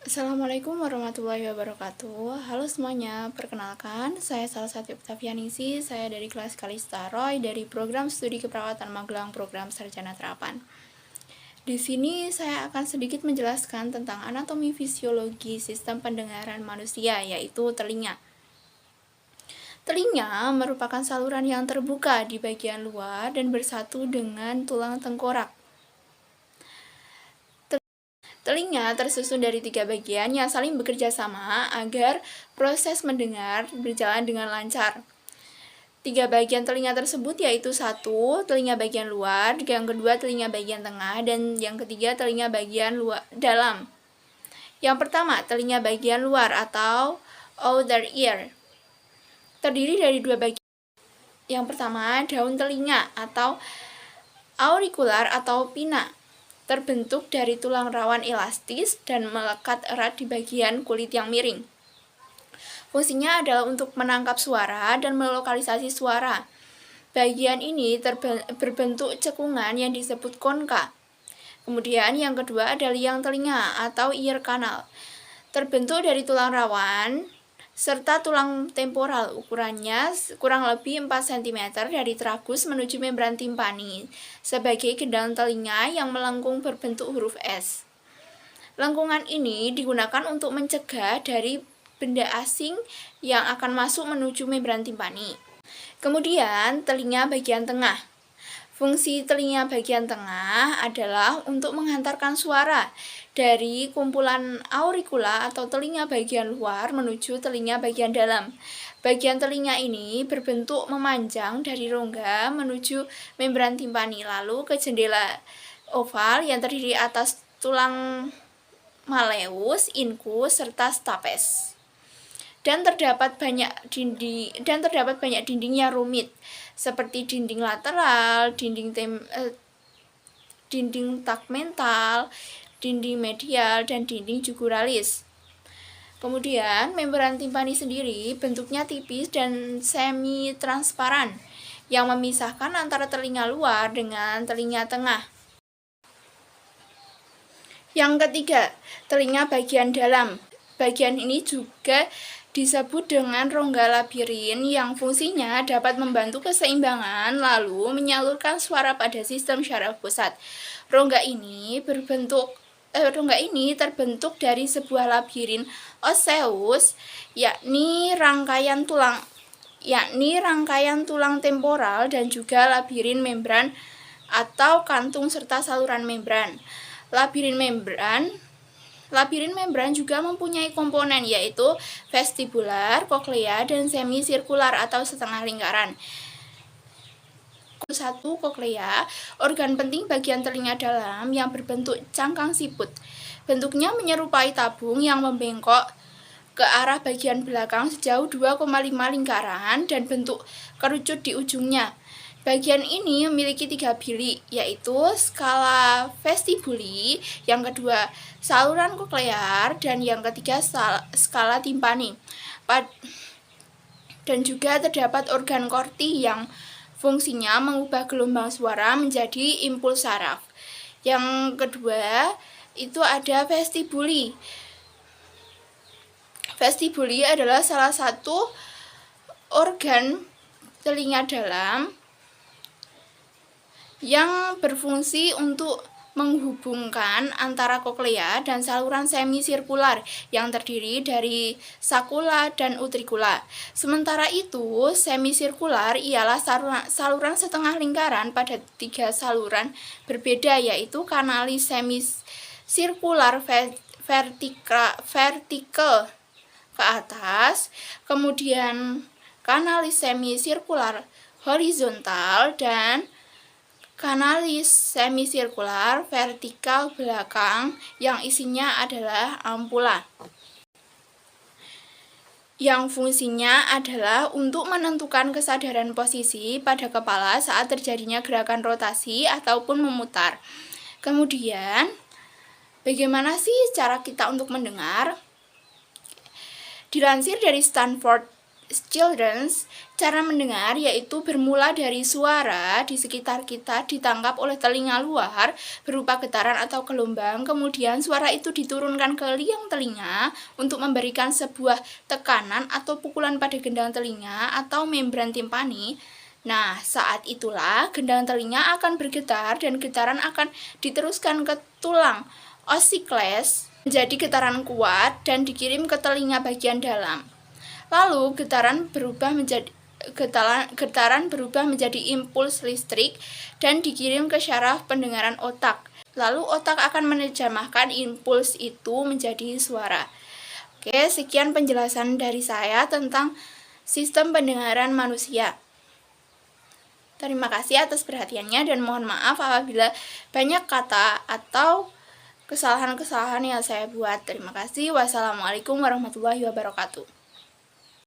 Assalamualaikum warahmatullahi wabarakatuh. Halo semuanya, perkenalkan saya Salsati Oktavianisi. Saya dari kelas Kalista Roy dari program studi keperawatan Magelang program Sarjana Terapan. Di sini saya akan sedikit menjelaskan tentang anatomi fisiologi sistem pendengaran manusia, yaitu telinga. Telinga merupakan saluran yang terbuka di bagian luar dan bersatu dengan tulang tengkorak. Telinga tersusun dari 3 bagian yang saling bekerja sama agar proses mendengar berjalan dengan lancar. 3 bagian telinga tersebut yaitu 1. Telinga bagian luar, yang kedua telinga bagian tengah, dan yang ketiga telinga bagian dalam. Yang pertama, telinga bagian luar atau outer ear. Terdiri dari 2 bagian. Yang pertama, daun telinga atau aurikular atau pina. Terbentuk dari tulang rawan elastis dan melekat erat di bagian kulit yang miring. Fungsinya adalah untuk menangkap suara dan melokalisasi suara. Bagian ini berbentuk cekungan yang disebut konka. Kemudian yang kedua ada liang telinga atau ear canal. Terbentuk dari tulang rawan serta tulang temporal, ukurannya kurang lebih 4 cm dari tragus menuju membran timpani sebagai gendang telinga yang melengkung berbentuk huruf S. Lengkungan ini digunakan untuk mencegah dari benda asing yang akan masuk menuju membran timpani. Kemudian telinga bagian tengah. Fungsi telinga bagian tengah adalah untuk menghantarkan suara dari kumpulan aurikula atau telinga bagian luar menuju telinga bagian dalam. Bagian telinga ini berbentuk memanjang dari rongga menuju membran timpani lalu ke jendela oval yang terdiri atas tulang malleus, incus, serta stapes. Dan terdapat banyak dinding yang rumit seperti dinding lateral, dinding tegmental, dinding medial, dan dinding jugularis. Kemudian membran timpani sendiri bentuknya tipis dan semi transparan yang memisahkan antara telinga luar dengan telinga tengah. Yang ketiga, telinga bagian dalam. Bagian ini juga disebut dengan rongga labirin yang fungsinya dapat membantu keseimbangan lalu menyalurkan suara pada sistem syaraf pusat. Rongga ini terbentuk dari sebuah labirin osseus, yakni rangkaian tulang temporal dan juga labirin membran atau kantung serta saluran membran. Labirin membran juga mempunyai komponen yaitu vestibular, koklea, dan semisirkular atau setengah lingkaran. 1. Koklea, organ penting bagian telinga dalam yang berbentuk cangkang siput. Bentuknya menyerupai tabung yang membengkok ke arah bagian belakang sejauh 2,5 lingkaran dan bentuk kerucut di ujungnya. Bagian ini memiliki 3 bilik, yaitu skala vestibuli, yang kedua saluran koklear, dan yang ketiga skala timpani. Dan juga terdapat organ korti yang fungsinya mengubah gelombang suara menjadi impuls saraf. Yang kedua itu ada vestibuli. Vestibuli adalah salah satu organ telinga dalam yang berfungsi untuk menghubungkan antara koklea dan saluran semisirkular yang terdiri dari sakula dan utricula. Sementara itu, semisirkular ialah saluran setengah lingkaran pada 3 saluran berbeda, yaitu kanalis semisirkular vertical ke atas, kemudian kanalis semisirkular horizontal, dan kanalis semisirkular vertikal belakang yang isinya adalah ampula. Yang fungsinya adalah untuk menentukan kesadaran posisi pada kepala saat terjadinya gerakan rotasi ataupun memutar. Kemudian, bagaimana sih cara kita untuk mendengar? Dilansir dari Children's, cara mendengar yaitu bermula dari suara di sekitar kita ditangkap oleh telinga luar berupa getaran atau gelombang, kemudian suara itu diturunkan ke liang telinga untuk memberikan sebuah tekanan atau pukulan pada gendang telinga atau membran timpani. Nah, saat itulah gendang telinga akan bergetar dan getaran akan diteruskan ke tulang osikles menjadi getaran kuat dan dikirim ke telinga bagian dalam. Lalu getaran berubah menjadi impuls listrik dan dikirim ke syaraf pendengaran otak. Lalu otak akan menerjemahkan impuls itu menjadi suara. Oke, sekian penjelasan dari saya tentang sistem pendengaran manusia. Terima kasih atas perhatiannya dan mohon maaf apabila banyak kata atau kesalahan-kesalahan yang saya buat. Terima kasih. Wassalamualaikum warahmatullahi wabarakatuh.